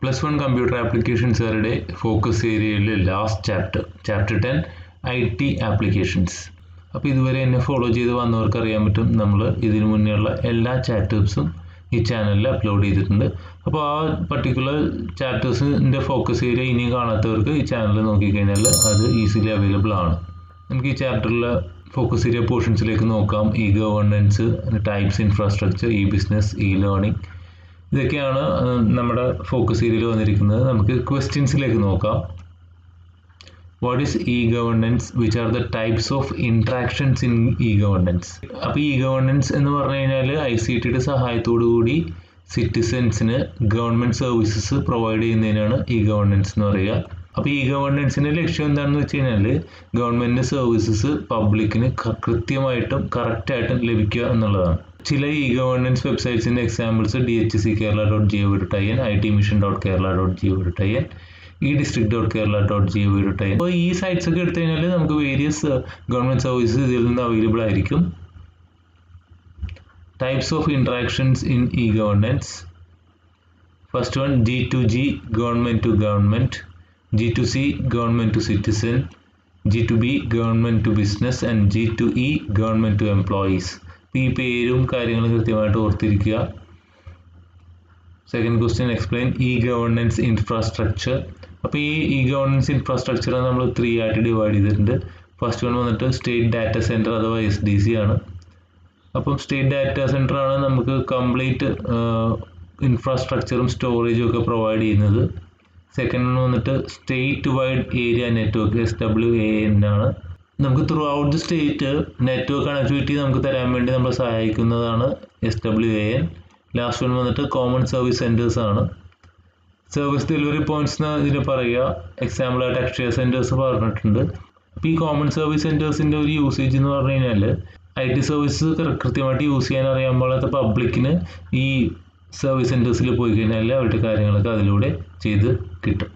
+1 computer applications are focus area last chapter 10 IT applications. അപ്പോൾ ഇതുവരെ എന്നെ ഫോളോ ചെയ്ത് വന്നവർക്ക് അറിയാൻ പറ്റും നമ്മൾ ഇതിനു മുന്നേയുള്ള എല്ലാ ചാപ്റ്റേഴ്സും ഈ ചാനലിൽ അപ്ലോഡ് ചെയ്തിട്ടുണ്ട്. അപ്പോൾ ആ പർട്ടിക്കുലർ ചാപ്റ്റേഴ്സിൻ്റെ ഫോക്കസ് ഏരിയ ഇനി കാണാത്തവർക്ക് ഈ ചാനൽ നോക്കിക്കഴിഞ്ഞാൽ അത് ഈസിലി അവൈലബിൾ ആണ്. നമുക്ക് ഈ ചാപ്റ്ററിലെ ഫോക്കസ് ഏരിയ പോർഷൻസിലേക്ക് നോക്കാം. E governance, types infrastructure, E business, E learning, ഇതൊക്കെയാണ് നമ്മുടെ ഫോക്കസ് ഏരിയയിൽ വന്നിരിക്കുന്നത്. നമുക്ക് ക്വസ്റ്റ്യൻസിലേക്ക് നോക്കാം. What is E governance? Which are the types of interactions in E governance? അപ്പോൾ ഇ ഗവേണൻസ് എന്ന് പറഞ്ഞു കഴിഞ്ഞാൽ ICTയുടെ സഹായത്തോടു കൂടി സിറ്റിസൻസിന് ഗവൺമെൻറ് സർവീസസ് പ്രൊവൈഡ് ചെയ്യുന്നതിനാണ് ഇ ഗവേണൻസ് എന്ന് പറയുക. അപ്പോൾ ഈ ഗവേണൻസിൻ്റെ ലക്ഷ്യം എന്താണെന്ന് വെച്ച് കഴിഞ്ഞാൽ ഗവൺമെൻറ് സർവീസസ് പബ്ലിക്കിന് കൃത്യമായിട്ടും കറക്റ്റായിട്ടും ലഭിക്കുക എന്നുള്ളതാണ്. ചില E governance വെബ്സൈറ്റ്സിൻ്റെ examples dhckerala.gov.in, itmission.kerala.gov.in, edistrict.kerala.gov.in. അപ്പോൾ ഈ സൈറ്റ്സ് ഒക്കെ എടുത്തു കഴിഞ്ഞാൽ നമുക്ക് വേരിയസ് ഗവൺമെൻറ് സർവീസസ് ഇതിൽ നിന്ന് അവൈലബിൾ ആയിരിക്കും. Types of interactions in E governance. First one, G2G, government to government, G2C, government to citizen, G2B, government to business, and G2E, government to employees. ഈ പേരും കാര്യങ്ങളും കൃത്യമായിട്ട് ഓർത്തിരിക്കുക. Second question, explain E governance infrastructure. അപ്പോൾ ഈ E governance infrastructure നമ്മൾ 3 ആയിട്ട് divide ചെയ്തിട്ടുണ്ട്. ഫസ്റ്റ് വൺ വന്നിട്ട് സ്റ്റേറ്റ് ഡാറ്റ സെൻറ്റർ അഥവാ SDC ആണ്. അപ്പം സ്റ്റേറ്റ് ഡാറ്റ സെൻറ്റർ ആണ് നമുക്ക് കംപ്ലീറ്റ് ഇൻഫ്രാസ്ട്രക്ചറും സ്റ്റോറേജും ഒക്കെ പ്രൊവൈഡ് ചെയ്യുന്നത്. സെക്കൻഡ് വന്നിട്ട് state wide area network SWAN ആണ്. നമുക്ക് through out the state network connectivity നമുക്ക് തരാൻ വേണ്ടി നമ്മളെ സഹായിക്കുന്നതാണ് SWAN. ലാസ്റ്റ് വൺ വന്നിട്ട് കോമൺ സർവീസ് സെൻറ്റേഴ്സ് ആണ്. സർവീസ് ഡെലിവറി പോയിന്റ്സ് എന്ന് ഇതിന് പറയുക. എക്സാമ്പിളായിട്ട് അക്ഷയ സെൻറ്റേഴ്സ് പറഞ്ഞിട്ടുണ്ട്. അപ്പോൾ ഈ കോമൺ സർവീസ് സെൻറ്റേഴ്സിൻ്റെ ഒരു യൂസേജ് എന്ന് പറഞ്ഞു കഴിഞ്ഞാൽ IT സർവീസ് കൃത്യമായിട്ട് യൂസ് ചെയ്യാൻ അറിയാൻ പാടാത്ത പബ്ലിക്കിന് ഈ സർവീസ് സെൻറ്റേഴ്സിൽ പോയി കഴിഞ്ഞാൽ അവരുടെ കാര്യങ്ങളൊക്കെ അതിലൂടെ ചെയ്ത് കിട്ടും.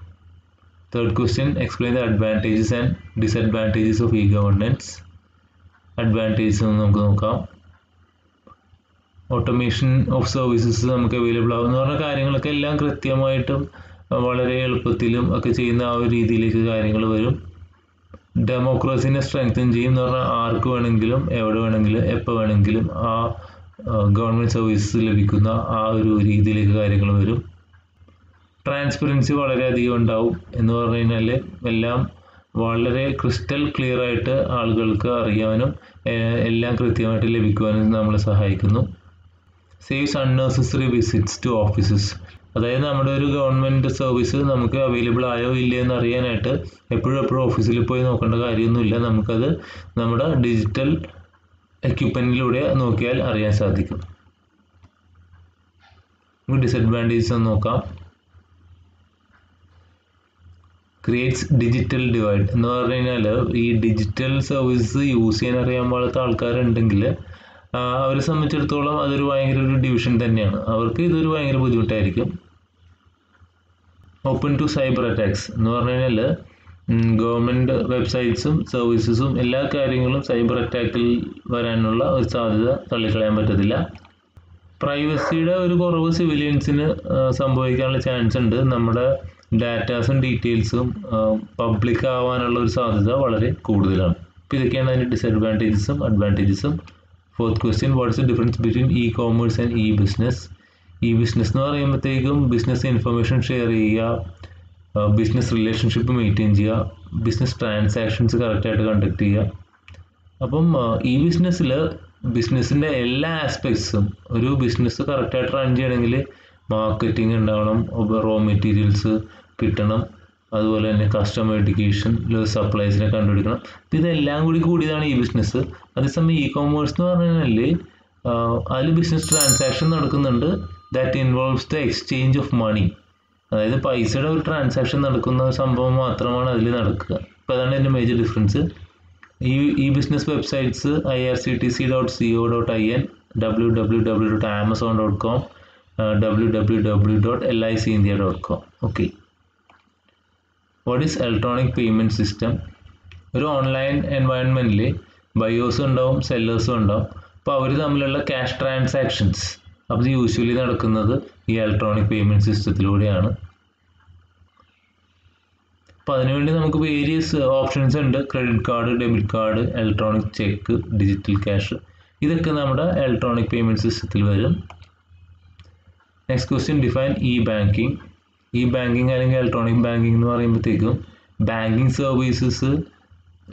Third question, explain the advantages and disadvantages of E governance. Advantages നമുക്ക് നോക്കാം. ഓട്ടോമേഷൻ ഓഫ് സർവീസസ് നമുക്ക് അവൈലബിൾ ആകുന്ന പറഞ്ഞ കാര്യങ്ങളൊക്കെ എല്ലാം കൃത്യമായിട്ടും വളരെ എളുപ്പത്തിലും ഒക്കെ ചെയ്യുന്ന ആ ഒരു രീതിയിലേക്ക് കാര്യങ്ങൾ വരും. ഡെമോക്രസിനെ സ്ട്രെങ്തൻ ചെയ്യും എന്ന് പറഞ്ഞാൽ ആർക്ക് വേണമെങ്കിലും എവിടെ വേണമെങ്കിലും എപ്പോൾ വേണമെങ്കിലും ആ ഗവൺമെൻറ് സർവീസസ് ലഭിക്കുന്ന ആ ഒരു രീതിയിലേക്ക് കാര്യങ്ങൾ വരും. ട്രാൻസ്പെറൻസി വളരെയധികം ഉണ്ടാവും എന്ന് പറഞ്ഞു കഴിഞ്ഞാൽ എല്ലാം വളരെ ക്രിസ്റ്റൽ ക്ലിയർ ആയിട്ട് ആളുകൾക്ക് അറിയാനും എല്ലാം കൃത്യമായിട്ട് ലഭിക്കുവാനും നമ്മളെ സഹായിക്കുന്നു. Saves unnecessary visits to offices. അതായത് നമ്മുടെ ഒരു ഗവൺമെൻറ് സർവീസ് നമുക്ക് അവൈലബിൾ ആയോ ഇല്ലയോ എന്ന് അറിയാനായിട്ട് എപ്പോഴും ഓഫീസിൽ പോയി നോക്കേണ്ട കാര്യമൊന്നുമില്ല. നമുക്കത് നമ്മുടെ ഡിജിറ്റൽ എക്യുപ്മെൻറ്റിലൂടെ നോക്കിയാൽ അറിയാൻ സാധിക്കും. നമുക്ക് ഡിസഡ്വാൻറ്റേജസ് ഒന്ന് നോക്കാം. ക്രിയേറ്റ്സ് ഡിജിറ്റൽ ഡിവൈഡ് എന്ന് പറഞ്ഞു കഴിഞ്ഞാൽ ഈ ഡിജിറ്റൽ സർവീസസ് യൂസ് ചെയ്യാൻ അറിയാൻ പാടാത്ത ആൾക്കാരുണ്ടെങ്കിൽ അവരെ സംബന്ധിച്ചിടത്തോളം അതൊരു ഭയങ്കര ഒരു ഡിവിഷൻ തന്നെയാണ്. അവർക്ക് ഇതൊരു ഭയങ്കര ബുദ്ധിമുട്ടായിരിക്കും. ഓപ്പൺ ടു സൈബർ അറ്റാക്സ് എന്ന് പറഞ്ഞു കഴിഞ്ഞാൽ ഗവൺമെൻറ് വെബ്സൈറ്റ്സും സർവീസസും എല്ലാ കാര്യങ്ങളും സൈബർ അറ്റാക്കിൽ വരാനുള്ള ഒരു സാധ്യത തള്ളിക്കളയാൻ പറ്റത്തില്ല. പ്രൈവസിയുടെ ഒരു കുറവ് സിവിലിയൻസിന് സംഭവിക്കാനുള്ള ചാൻസ് ഉണ്ട്. നമ്മുടെ ഡാറ്റാസും ഡീറ്റെയിൽസും പബ്ലിക് ആവാനുള്ള ഒരു സാധ്യത വളരെ കൂടുതലാണ്. അപ്പോൾ ഇതൊക്കെയാണ് അതിൻ്റെ ഡിസഡ്വാൻറ്റേജസും അഡ്വാൻറ്റേജസും. Fourth question, what is the difference between e commerce and e business? E business എന്ന് പറയുമ്പോഴത്തേക്കും ബിസിനസ് ഇൻഫർമേഷൻ ഷെയർ ചെയ്യുക, ബിസിനസ് റിലേഷൻഷിപ്പ് മെയിൻറ്റെയിൻ ചെയ്യുക, ബിസിനസ് ട്രാൻസാക്ഷൻസ് കറക്റ്റായിട്ട് കണ്ടക്ട് ചെയ്യുക. അപ്പം ഈ ബിസിനസ്സിൻ്റെ എല്ലാ ആസ്പെക്ട്സും ഒരു ബിസിനസ് കറക്റ്റായിട്ട് റൺ ചെയ്യണമെങ്കിൽ മാർക്കറ്റിംഗ് ഉണ്ടാവണം, റോ മെറ്റീരിയൽസ് കിട്ടണം, അതുപോലെ തന്നെ കസ്റ്റമർ എഡ്യൂക്കേഷൻ, സപ്ലൈസിനെ കണ്ടുപിടിക്കണം. ഇതെല്ലാം കൂടിയതാണ് ഈ ബിസിനസ്. അതേസമയം ഇ കോമേഴ്സ് എന്ന് പറഞ്ഞു കഴിഞ്ഞാൽ അതിൽ ബിസിനസ് ട്രാൻസാക്ഷൻ നടക്കുന്നുണ്ട്. That involves the exchange of money. അതായത് പൈസയുടെ ഒരു ട്രാൻസാക്ഷൻ നടക്കുന്ന സംഭവം മാത്രമാണ് അതിൽ നടക്കുക. അപ്പോൾ അതാണ് ഇതിൻ്റെ മേജർ ഡിഫറൻസ്. ഈ business websites irctc.co.in, www.amazon.com, www.licindia.com. Okay. What is electronic payment system? ഒരു ഓൺലൈൻ എൻവയൺമെൻറ്റിൽ ബയേഴ്സും ഉണ്ടാവും സെല്ലേഴ്സും ഉണ്ടാവും. അപ്പോൾ അവർ തമ്മിലുള്ള ക്യാഷ് ട്രാൻസാക്ഷൻസ് അത് യൂഷ്വലി നടക്കുന്നത് ഈ ഇലക്ട്രോണിക് പേയ്മെൻറ്റ് സിസ്റ്റത്തിലൂടെയാണ്. അപ്പോൾ അതിനുവേണ്ടി നമുക്ക് വേരിയസ് ഓപ്ഷൻസ് ഉണ്ട്. Credit card, debit card, electronic check, digital cash. ഇതൊക്കെ നമ്മുടെ ഇലക്ട്രോണിക് പേയ്മെൻറ്റ് സിസ്റ്റത്തിൽ വരും. Next question, define E banking. E banking അല്ലെങ്കിൽ ഇലക്ട്രോണിക് ബാങ്കിങ് എന്ന് പറയുമ്പോഴത്തേക്കും ബാങ്കിങ് സർവീസസ്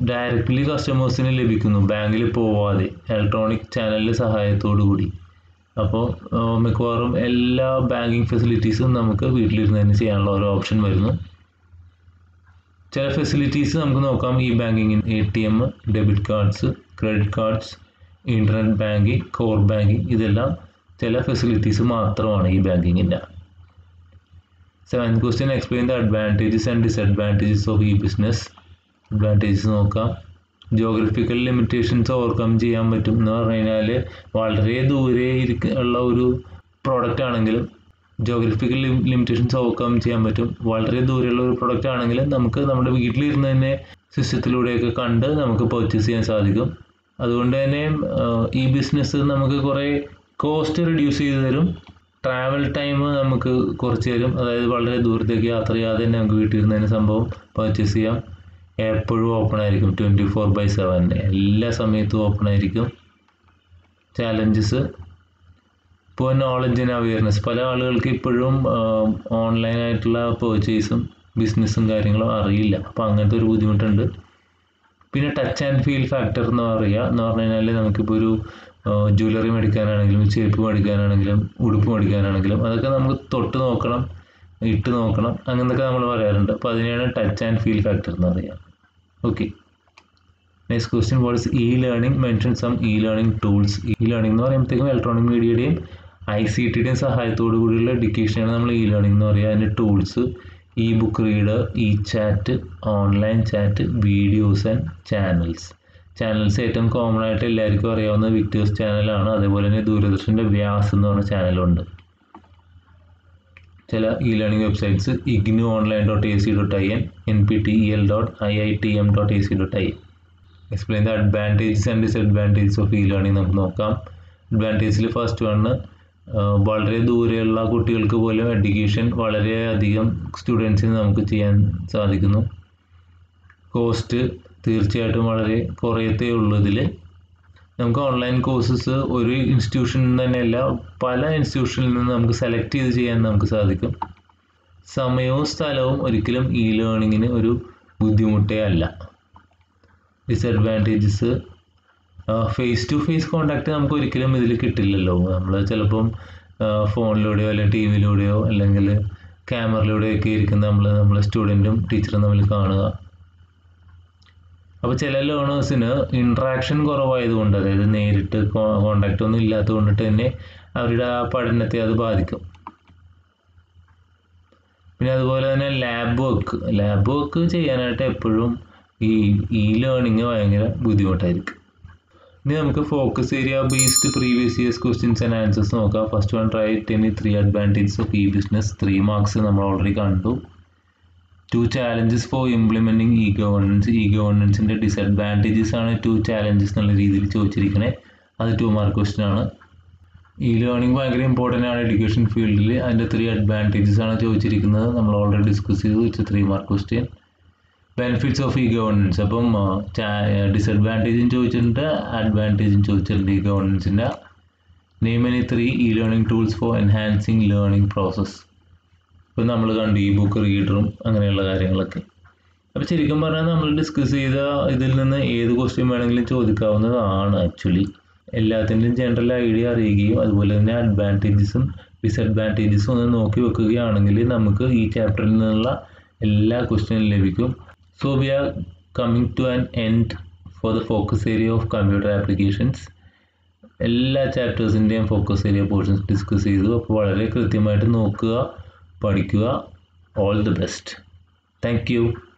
ഡയറക്റ്റ്ലി കസ്റ്റമേഴ്സിന് ലഭിക്കുന്നു ബാങ്കിൽ പോവാതെ ഇലക്ട്രോണിക് ചാനലിൻ്റെ സഹായത്തോടു കൂടി. അപ്പോൾ മിക്കവാറും എല്ലാ ബാങ്കിങ് ഫെസിലിറ്റീസും നമുക്ക് വീട്ടിലിരുന്ന് തന്നെ ചെയ്യാനുള്ള ഒരു ഓപ്ഷൻ വരുന്നു. ചില ഫെസിലിറ്റീസ് നമുക്ക് നോക്കാം. ഇ ബാങ്കിങ്ങിന് ATM, debit cards, credit cards, internet banking, core banking, ഇതെല്ലാം ചില ഫെസിലിറ്റീസ് മാത്രമാണ് ഈ ബാങ്കിങ്ങിൻ്റെ. 7th question, explain the advantages and disadvantages of e business. Advantages നോക്കാം. ജോഗ്രഫിക്കൽ ലിമിറ്റേഷൻസ് ഓവർകം ചെയ്യാൻ പറ്റും എന്ന് പറഞ്ഞു കഴിഞ്ഞാൽ വളരെ ദൂരെ ഉള്ള ഒരു പ്രോഡക്റ്റ് ആണെങ്കിലും ജോഗ്രഫിക്കൽ ലിമിറ്റേഷൻസ് ഓവർകം ചെയ്യാൻ പറ്റും. വളരെ ദൂരെയുള്ള ഒരു പ്രോഡക്റ്റ് ആണെങ്കിലും നമുക്ക് നമ്മുടെ വീട്ടിലിരുന്ന് തന്നെ സിസ്റ്റത്തിലൂടെയൊക്കെ കണ്ട് നമുക്ക് പർച്ചേസ് ചെയ്യാൻ സാധിക്കും. അതുകൊണ്ട് തന്നെ ഈ ബിസിനസ് നമുക്ക് കുറേ കോസ്റ്റ് റിഡ്യൂസ് ചെയ്ത് തരും. ട്രാവൽ ടൈം നമുക്ക് കുറച്ച് തരും. അതായത് വളരെ ദൂരത്തേക്ക് യാത്ര ചെയ്യാതെ തന്നെ നമുക്ക് വീട്ടിലിരുന്ന് തന്നെ സംഭവം പർച്ചേസ് ചെയ്യാം. എപ്പോഴും ഓപ്പൺ ആയിരിക്കും, 24/7, എല്ലാ സമയത്തും ഓപ്പൺ ആയിരിക്കും. ചാലഞ്ചസ്, ഇപ്പോൾ നോളജ് ആൻഡ് അവെയർനെസ്. പല ആളുകൾക്ക് ഇപ്പോഴും ഓൺലൈനായിട്ടുള്ള പർച്ചേസും ബിസിനസ്സും കാര്യങ്ങളും അറിയില്ല. അപ്പോൾ അങ്ങനത്തെ ഒരു ബുദ്ധിമുട്ടുണ്ട്. പിന്നെ ടച്ച് ആൻഡ് ഫീൽ ഫാക്ടർ എന്ന് പറഞ്ഞു കഴിഞ്ഞാൽ നമുക്കിപ്പോൾ ഒരു ജ്വല്ലറി മേടിക്കാനാണെങ്കിലും ചെരുപ്പ് മേടിക്കാനാണെങ്കിലും ഉടുപ്പ് മേടിക്കാനാണെങ്കിലും അതൊക്കെ നമുക്ക് തൊട്ട് നോക്കണം, ഇട്ട് നോക്കണം, അങ്ങനത്തൊക്കെ നമ്മൾ പറയാറുണ്ട്. അപ്പോൾ അതിനെയാണ് ടച്ച് ആൻഡ് ഫീൽ ഫാക്ടർ എന്ന് പറയുക. Okay, next question, what is E learning? Mention some E learning tools. E learning എന്ന് പറയുമ്പോഴത്തേക്കും ഇലക്ട്രോണിക് മീഡിയയുടെയും ICTയുടെയും സഹായത്തോടു കൂടിയുള്ള എഡ്യൂക്കേഷനാണ് നമ്മൾ ഇ ലേണിംഗ് എന്ന് പറയുക. അതിൻ്റെ tools E book reader, E chat, online chat, videos and channels. Channels ഏറ്റവും കോമൺ ആയിട്ട് എല്ലാവർക്കും അറിയാവുന്ന വിക്ടേഴ്സ് ചാനലാണ്. അതേപോലെ തന്നെ ദൂരദർശൻ്റെ വ്യാസ് എന്ന് പറഞ്ഞ ചാനലുണ്ട്. ചില E learning websites ignuonline.ac.in, nptel.iitm.ac.in. Explain the advantages and disadvantages of E learning നമുക്ക് നോക്കാം. അഡ്വാൻറ്റേജിൽ ഫസ്റ്റ് വണ്, വളരെ ദൂരെയുള്ള കുട്ടികൾക്ക് പോലും എഡ്യൂക്കേഷൻ വളരെയധികം സ്റ്റുഡൻസിന് നമുക്ക് ചെയ്യാൻ സാധിക്കുന്നു. കോസ്റ്റ് തീർച്ചയായിട്ടും വളരെ കുറയത്തേ ഉള്ളൂ. ഇതിൽ നമുക്ക് ഓൺലൈൻ കോഴ്സസ് ഒരു ഇൻസ്റ്റിറ്റ്യൂഷനിൽ തന്നെയല്ല പല ഇൻസ്റ്റിറ്റ്യൂഷനിൽ നിന്ന് നമുക്ക് സെലക്ട് ചെയ്ത് ചെയ്യാൻ നമുക്ക് സാധിക്കും. സമയവും സ്ഥലവും ഒരിക്കലും ഇ ലേണിങ്ങിന് ഒരു ബുദ്ധിമുട്ടേ അല്ല. Disadvantages, face to face contact നമുക്ക് ഒരിക്കലും ഇതിൽ കിട്ടില്ലല്ലോ. നമ്മൾ ചിലപ്പം ഫോണിലൂടെയോ അല്ലെങ്കിൽ TV-യിലൂടെയോ അല്ലെങ്കിൽ ക്യാമറയിലൂടെയൊക്കെ ഇരിക്കുന്ന നമ്മളെ സ്റ്റുഡൻറ്റും ടീച്ചറും തമ്മിൽ കാണുക. അപ്പോൾ ചില ലേണേഴ്സിന് ഇൻട്രാക്ഷൻ കുറവായതുകൊണ്ട്, അതായത് നേരിട്ട് കോണ്ടാക്റ്റ് ഒന്നും ഇല്ലാത്തത് കൊണ്ടിട്ട് തന്നെ അവരുടെ ആ പഠനത്തെ അത് ബാധിക്കും. പിന്നെ അതുപോലെ തന്നെ ലാബ് വർക്ക് ചെയ്യാനായിട്ട് എപ്പോഴും ഈ ലേണിങ് ഭയങ്കര ബുദ്ധിമുട്ടായിരിക്കും. ഇനി നമുക്ക് focus area based previous years questions and answers നോക്കാം. First one, write any 3 advantages of e business. 3 marks നമ്മൾ ഓൾറെഡി കണ്ടു. 2 challenges for implementing e governance. E ഗവേണൻസിൻ്റെ ഡിസഡ്വാൻറ്റേജസ് ആണ് 2 challenges എന്നുള്ള രീതിയിൽ ചോദിച്ചിരിക്കണേ. അത് 2 മാർക്ക് ക്വസ്റ്റ്യൻ ആണ്. ഇ ലേണിംഗ് ഭയങ്കര ഇമ്പോർട്ടൻ്റ് ആണ് എഡ്യൂക്കേഷൻ ഫീൽഡിൽ. അതിൻ്റെ 3 അഡ്വാൻറ്റേജസ് ആണ് ചോദിച്ചിരിക്കുന്നത്. നമ്മൾ ഓൾറെഡി ഡിസ്കസ് ചെയ്തു. It's 3 mark question. Benefits of E governance, അപ്പം ഡിസഡ്വാൻറ്റേജും ചോദിച്ചിട്ടുണ്ട്, അഡ്വാൻറ്റേജും ചോദിച്ചിട്ടുണ്ട് ഇ ഗവേണൻസിൻ്റെ. Name any 3 e learning tools for enhancing learning process. ഇപ്പം നമ്മൾ കണ്ടു ഇ ബുക്ക് റീഡറും അങ്ങനെയുള്ള കാര്യങ്ങളൊക്കെ. അപ്പോൾ ശരിക്കും പറഞ്ഞാൽ നമ്മൾ ഡിസ്കസ് ചെയ്ത ഇതിൽ നിന്ന് ഏത് ക്വസ്റ്റ്യൻ വേണമെങ്കിലും ചോദിക്കാവുന്നതാണ്. ആക്ച്വലി എല്ലാത്തിൻ്റെയും ജനറൽ ഐഡിയ അറിയുകയും അതുപോലെ തന്നെ അഡ്വാൻറ്റേജസും ഡിസഡ്വാൻറ്റേജസും ഒന്ന് നോക്കി വെക്കുകയാണെങ്കിൽ നമുക്ക് ഈ ചാപ്റ്ററിൽ നിന്നുള്ള എല്ലാ ക്വസ്റ്റ്യനും ലഭിക്കും. So we are coming to an end for the focus area of computer applications. എല്ലാ ചാപ്റ്റേഴ്സിൻ്റെയും ഫോക്കസ് ഏരിയ പോർഷൻസ് ഡിസ്കസ് ചെയ്തു. അപ്പോൾ വളരെ കൃത്യമായിട്ട് നോക്കുക, പഠിക്കുക. All the best. Thank you.